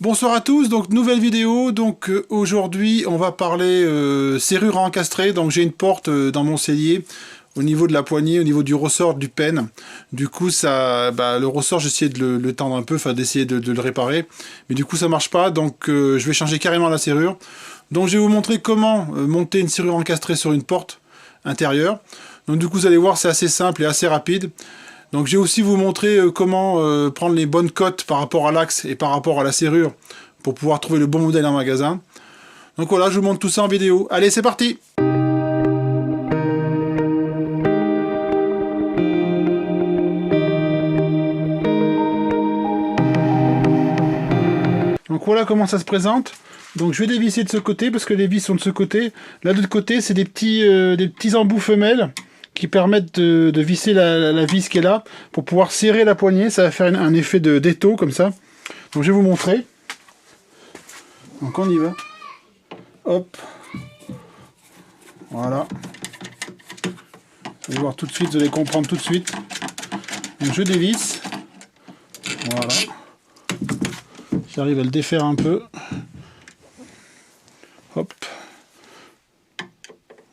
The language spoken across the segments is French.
Bonsoir à tous, donc nouvelle vidéo. Donc aujourd'hui on va parler serrure à encastrer. Donc j'ai une porte dans mon cellier au niveau de la poignée, au niveau du ressort du penne. Du coup ça, le ressort j'ai essayé de le tendre un peu, enfin d'essayer de le réparer, mais du coup ça marche pas. Donc je vais changer carrément la serrure. Donc je vais vous montrer comment monter une serrure encastrée sur une porte intérieure. Donc du coup vous allez voir, c'est assez simple et assez rapide. Donc je vais aussi vous montrer comment prendre les bonnes cotes par rapport à l'axe et par rapport à la serrure pour pouvoir trouver le bon modèle en magasin. Donc voilà, je vous montre tout ça en vidéo. Allez, c'est parti! Donc voilà comment ça se présente. Donc je vais dévisser de ce côté parce que les vis sont de ce côté. Là de l'autre côté, c'est des petits embouts femelles qui permettent de visser la vis qui est là pour pouvoir serrer la poignée. Ça va faire un effet d'étau comme ça. Donc je vais vous montrer. Donc on y va. Hop. Voilà. Vous allez voir tout de suite, vous allez comprendre tout de suite. Donc je dévisse. Voilà. J'arrive à le défaire un peu. Hop.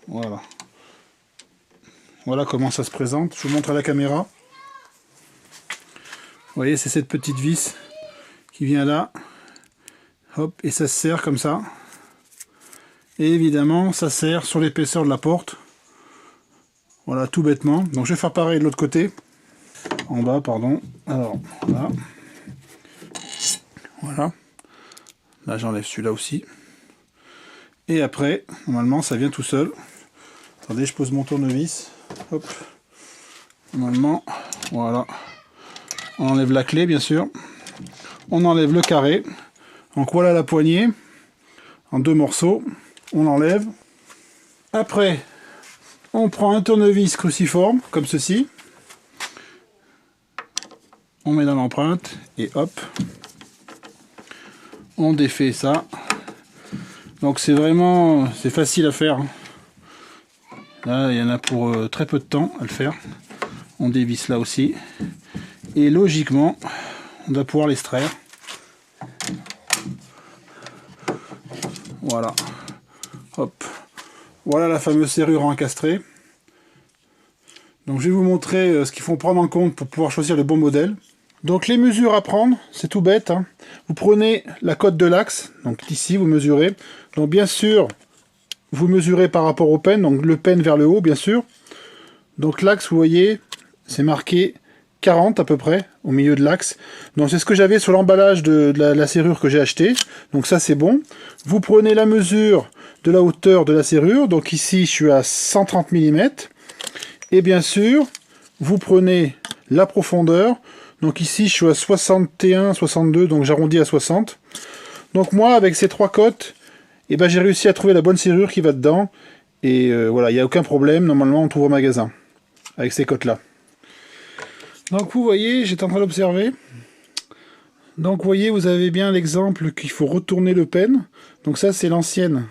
Voilà. Voilà comment ça se présente. Je vous montre à la caméra. Vous voyez, c'est cette petite vis qui vient là. Hop, et ça se serre comme ça. Et évidemment, ça serre sur l'épaisseur de la porte. Voilà, tout bêtement. Donc je vais faire pareil de l'autre côté. En bas, pardon. Alors, voilà. Voilà. Là, j'enlève celui-là aussi. Et après, normalement, ça vient tout seul. Attendez, je pose mon tournevis. Hop. Normalement, voilà. On enlève la clé, bien sûr. On enlève le carré. Donc voilà la poignée. En deux morceaux. On l'enlève. Après, on prend un tournevis cruciforme, comme ceci. On met dans l'empreinte. Et hop. On défait ça. Donc c'est vraiment... c'est facile à faire. Là, il y en a pour très peu de temps à le faire. On dévisse là aussi. Et logiquement, on va pouvoir l'extraire. Voilà. Hop. Voilà la fameuse serrure encastrée. Donc je vais vous montrer ce qu'il faut prendre en compte pour pouvoir choisir le bon modèle. Donc les mesures à prendre, c'est tout bête, hein. Vous prenez la cote de l'axe. Donc ici, vous mesurez. Donc bien sûr... vous mesurez par rapport au pen, donc le pen vers le haut, bien sûr. Donc l'axe, vous voyez, c'est marqué 40 à peu près, au milieu de l'axe. Donc c'est ce que j'avais sur l'emballage de la serrure que j'ai acheté. Donc ça, c'est bon. Vous prenez la mesure de la hauteur de la serrure. Donc ici, je suis à 130 mm. Et bien sûr, vous prenez la profondeur. Donc ici, je suis à 61, 62, donc j'arrondis à 60. Donc moi, avec ces trois cotes, et j'ai réussi à trouver la bonne serrure qui va dedans. Et voilà, il n'y a aucun problème. Normalement, on trouve au magasin. Avec ces cotes-là. Donc vous voyez, j'étais en train d'observer. Donc vous voyez, vous avez bien l'exemple qu'il faut retourner le pen. Donc ça, c'est l'ancienne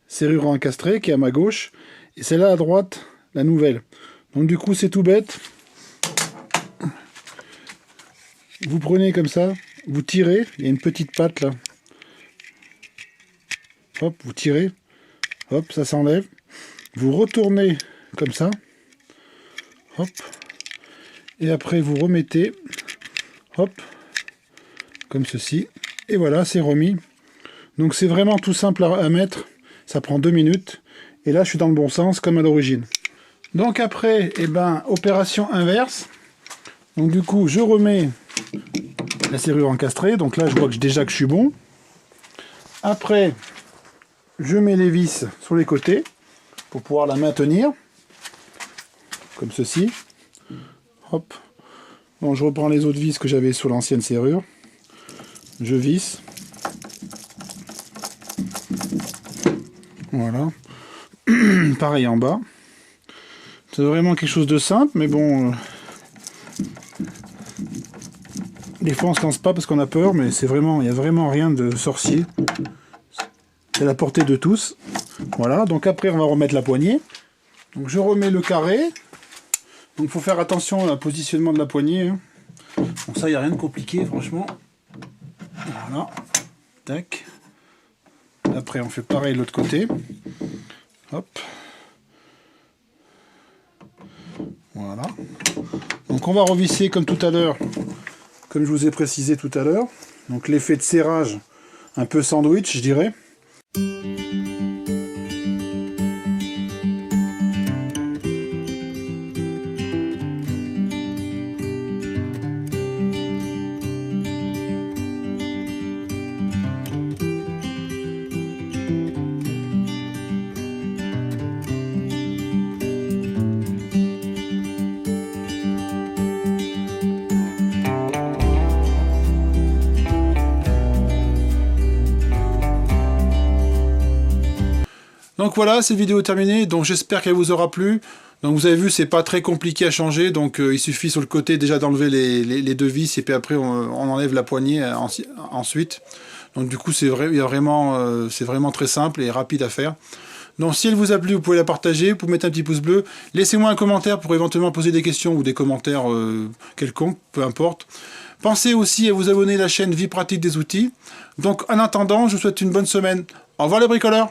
serrure encastrée qui est à ma gauche. Et celle-là à droite, la nouvelle. Donc du coup, c'est tout bête. Vous prenez comme ça, vous tirez. Il y a une petite patte là. Hop, vous tirez, hop, ça s'enlève. Vous retournez comme ça, hop, et après vous remettez, hop, comme ceci, et voilà, c'est remis. Donc c'est vraiment tout simple à mettre, ça prend 2 minutes, et là je suis dans le bon sens comme à l'origine. Donc après, opération inverse. Donc du coup, je remets la serrure encastrée, donc là je vois déjà que je suis bon. Après, je mets les vis sur les côtés pour pouvoir la maintenir, comme ceci. Hop. Bon, je reprends les autres vis que j'avais sur l'ancienne serrure. Je visse. Voilà. Pareil en bas. C'est vraiment quelque chose de simple, mais bon... des fois on se lance pas parce qu'on a peur, mais c'est vraiment, il n'y a vraiment rien de sorcier. C'est à la portée de tous. Voilà, donc après on va remettre la poignée. Donc je remets le carré. Donc il faut faire attention au positionnement de la poignée. Hein. Bon, ça, il n'y a rien de compliqué, franchement. Voilà. Tac. Après, on fait pareil de l'autre côté. Hop. Voilà. Donc on va revisser comme tout à l'heure, comme je vous ai précisé tout à l'heure. Donc l'effet de serrage, un peu sandwich, je dirais. Donc voilà, cette vidéo est terminée, donc j'espère qu'elle vous aura plu. Donc vous avez vu, c'est pas très compliqué à changer, donc il suffit sur le côté déjà d'enlever les deux vis, et puis après on enlève la poignée ensuite. Donc du coup c'est vraiment très simple et rapide à faire. Donc si elle vous a plu, vous pouvez la partager, vous pouvez mettre un petit pouce bleu, laissez-moi un commentaire pour éventuellement poser des questions ou des commentaires quelconques, peu importe. Pensez aussi à vous abonner à la chaîne Vie pratique des outils. Donc en attendant, je vous souhaite une bonne semaine. Au revoir les bricoleurs!